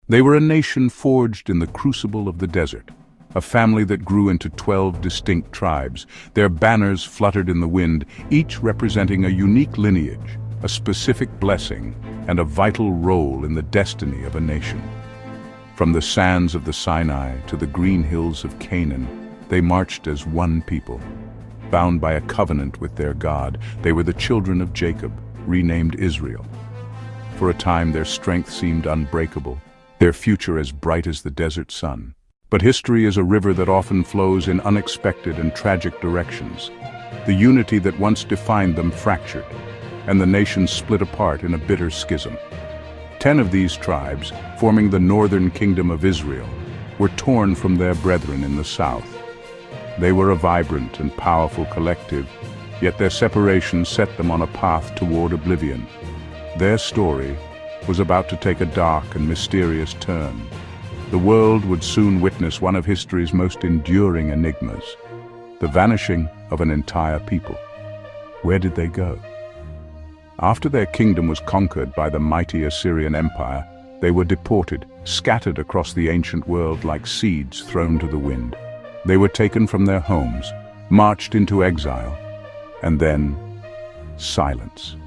They were a nation forged in the crucible of the desert, a family that grew into 12 distinct tribes. Their banners fluttered in the wind, each representing a unique lineage, a specific blessing, and a vital role in the destiny of a nation. From the sands of the Sinai to the green hills of Canaan, they marched as one people. Bound by a covenant with their God, they were the children of Jacob, renamed Israel. For a time their strength seemed unbreakable, their future as bright as the desert sun. But history is a river that often flows in unexpected and tragic directions. The unity that once defined them fractured, and the nation split apart in a bitter schism. 10 of these tribes, forming the northern kingdom of Israel, were torn from their brethren in the south. They were a vibrant and powerful collective, yet their separation set them on a path toward oblivion. Their story was about to take a dark and mysterious turn. The world would soon witness one of history's most enduring enigmas, the vanishing of an entire people. Where did they go? After their kingdom was conquered by the mighty Assyrian Empire, they were deported, scattered across the ancient world like seeds thrown to the wind. They were taken from their homes, marched into exile, and then silence.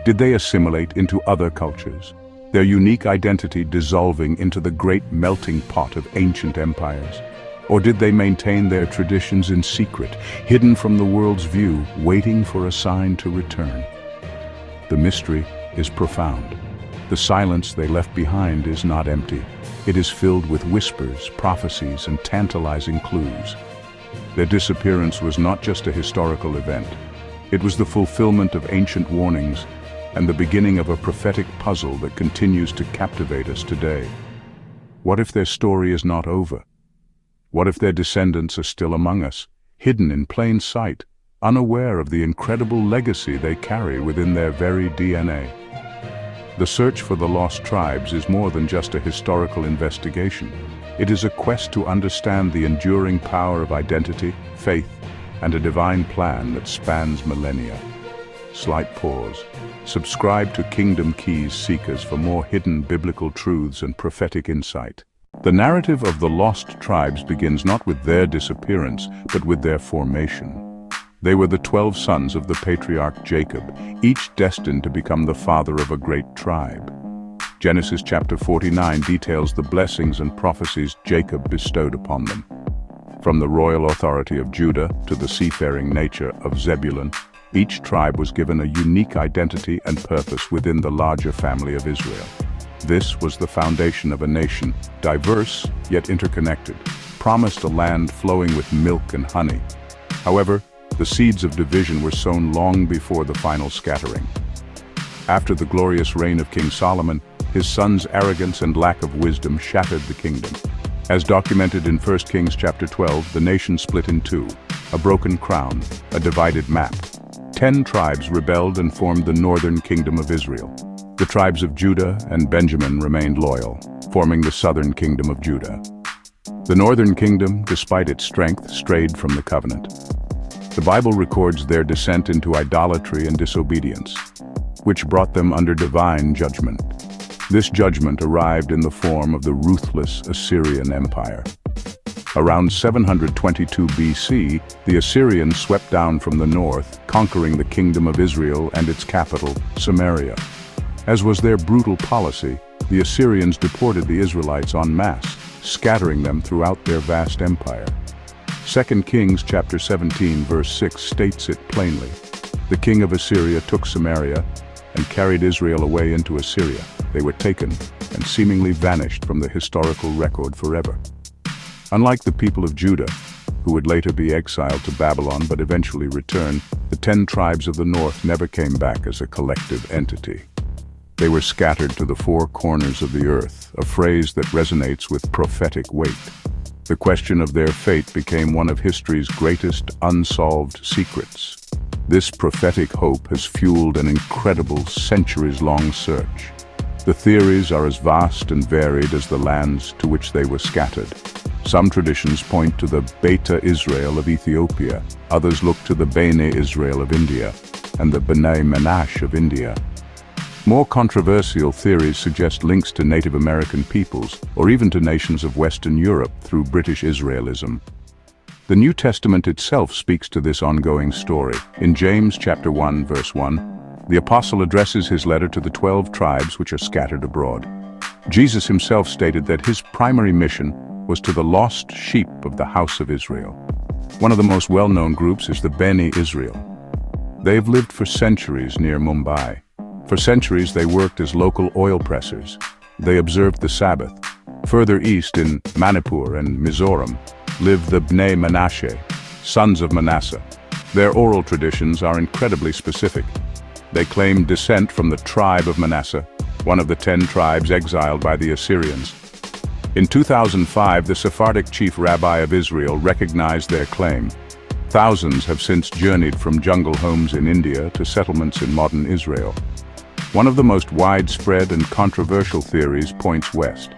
Did they assimilate into other cultures, their unique identity dissolving into the great melting pot of ancient empires? Or did they maintain their traditions in secret, hidden from the world's view, waiting for a sign to return? The mystery is profound. The silence they left behind is not empty. It is filled with whispers, prophecies, and tantalizing clues. Their disappearance was not just a historical event. It was the fulfillment of ancient warnings and the beginning of a prophetic puzzle that continues to captivate us today. What if their story is not over? What if their descendants are still among us, hidden in plain sight, unaware of the incredible legacy they carry within their very DNA? The search for the lost tribes is more than just a historical investigation. It is a quest to understand the enduring power of identity, faith, and a divine plan that spans millennia. Slight pause. Subscribe to Kingdom Keys Seekers for more hidden biblical truths and prophetic insight. The narrative of the lost tribes begins not with their disappearance, but with their formation. They were the 12 sons of the patriarch Jacob, each destined to become the father of a great tribe. Genesis chapter 49 details the blessings and prophecies Jacob bestowed upon them. From the royal authority of Judah to the seafaring nature of Zebulun, each tribe was given a unique identity and purpose within the larger family of Israel. This was the foundation of a nation, diverse yet interconnected, promised a land flowing with milk and honey. However, the seeds of division were sown long before the final scattering. After the glorious reign of King Solomon, his son's arrogance and lack of wisdom shattered the kingdom. As documented in 1 Kings chapter 12, the nation split in two, a broken crown, a divided map. 10 tribes rebelled and formed the northern kingdom of Israel. The tribes of Judah and Benjamin remained loyal, forming the southern kingdom of Judah. The northern kingdom, despite its strength, strayed from the covenant. The Bible records their descent into idolatry and disobedience, which brought them under divine judgment. This judgment arrived in the form of the ruthless Assyrian Empire. Around 722 BC, the Assyrians swept down from the north, conquering the kingdom of Israel and its capital, Samaria. As was their brutal policy, the Assyrians deported the Israelites en masse, scattering them throughout their vast empire. 2 Kings chapter 17 verse 6 states it plainly. The king of Assyria took Samaria and carried Israel away into Assyria. They were taken and seemingly vanished from the historical record forever. Unlike the people of Judah, who would later be exiled to Babylon but eventually return, the 10 tribes of the north never came back as a collective entity. They were scattered to the four corners of the earth, a phrase that resonates with prophetic weight. The question of their fate became one of history's greatest unsolved secrets. This prophetic hope has fueled an incredible centuries-long search. The theories are as vast and varied as the lands to which they were scattered. Some traditions point to the Beta Israel of Ethiopia, others look to the Bene Israel of India, and the B'nai Menashe of India. More controversial theories suggest links to Native American peoples, or even to nations of Western Europe through British Israelism. The New Testament itself speaks to this ongoing story. In James chapter 1, verse 1, the apostle addresses his letter to the 12 tribes which are scattered abroad. Jesus himself stated that his primary mission was to the lost sheep of the house of Israel. One of the most well-known groups is the Beni Israel. They've lived for centuries near Mumbai. For centuries they worked as local oil pressers. They observed the Sabbath. Further east in Manipur and Mizoram live the Bnei Manasseh, sons of Manasseh. Their oral traditions are incredibly specific. They claim descent from the tribe of Manasseh, one of the 10 tribes exiled by the Assyrians. In 2005, the Sephardic chief rabbi of Israel recognized their claim. Thousands have since journeyed from jungle homes in India to settlements in modern Israel. One of the most widespread and controversial theories points west.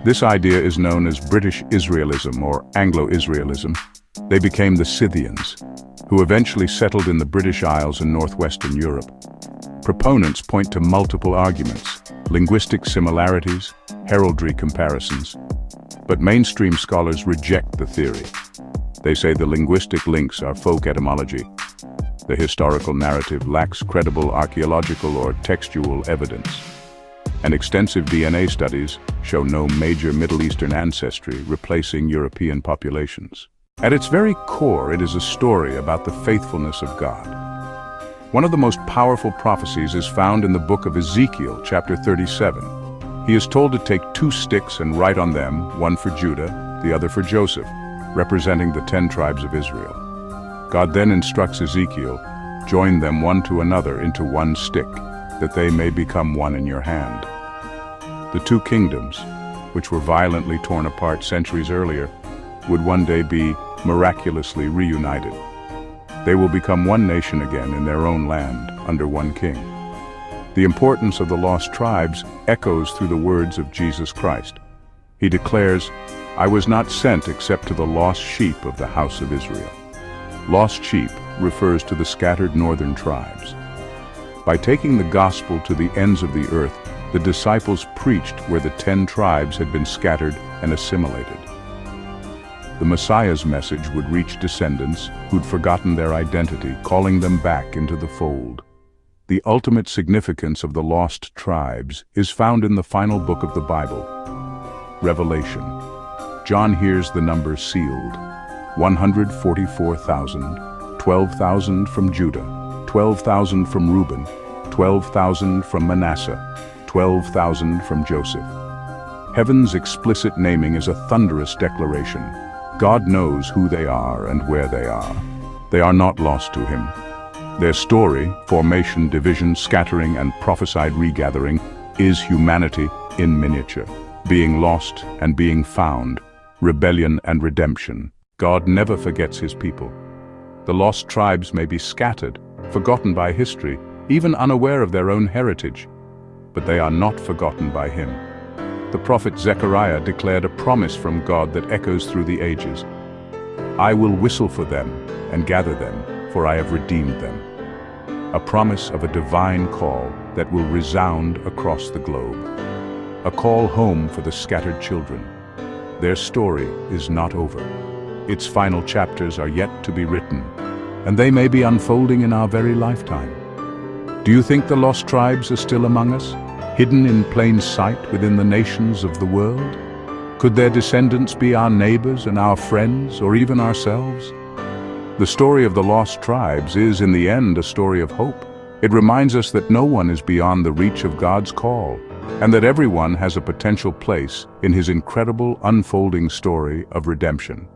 This idea is known as British Israelism or Anglo-Israelism. They became the Scythians, who eventually settled in the British Isles in northwestern Europe. Proponents point to multiple arguments: linguistic similarities, heraldry comparisons. But mainstream scholars reject the theory. They say the linguistic links are folk etymology. The historical narrative lacks credible archaeological or textual evidence. And extensive DNA studies show no major Middle Eastern ancestry replacing European populations. At its very core, it is a story about the faithfulness of God. One of the most powerful prophecies is found in the book of Ezekiel, chapter 37. He is told to take 2 sticks and write on them, one for Judah, the other for Joseph, representing the 10 tribes of Israel. God then instructs Ezekiel, join them one to another into one stick, that they may become one in your hand. The 2 kingdoms, which were violently torn apart centuries earlier, would one day be miraculously reunited. They will become one nation again in their own land, under one king. The importance of the lost tribes echoes through the words of Jesus Christ. He declares, "I was not sent except to the lost sheep of the house of Israel." Lost sheep refers to the scattered northern tribes. By taking the gospel to the ends of the earth, the disciples preached where the 10 tribes had been scattered and assimilated. The Messiah's message would reach descendants who'd forgotten their identity, calling them back into the fold. The ultimate significance of the lost tribes is found in the final book of the Bible, Revelation. John hears the number sealed: 144,000, 12,000 from Judah, 12,000 from Reuben, 12,000 from Manasseh, 12,000 from Joseph. Heaven's explicit naming is a thunderous declaration. God knows who they are and where they are. They are not lost to him. Their story, formation, division, scattering, and prophesied regathering, is humanity in miniature. Being lost and being found, rebellion and redemption. God never forgets his people. The lost tribes may be scattered, forgotten by history, even unaware of their own heritage, but they are not forgotten by him. The prophet Zechariah declared a promise from God that echoes through the ages. "I will whistle for them and gather them, for I have redeemed them." A promise of a divine call that will resound across the globe. A call home for the scattered children. Their story is not over. Its final chapters are yet to be written, and they may be unfolding in our very lifetime. Do you think the lost tribes are still among us, hidden in plain sight within the nations of the world? Could their descendants be our neighbors and our friends, or even ourselves? The story of the lost tribes is, in the end, a story of hope. It reminds us that no one is beyond the reach of God's call, and that everyone has a potential place in his incredible unfolding story of redemption.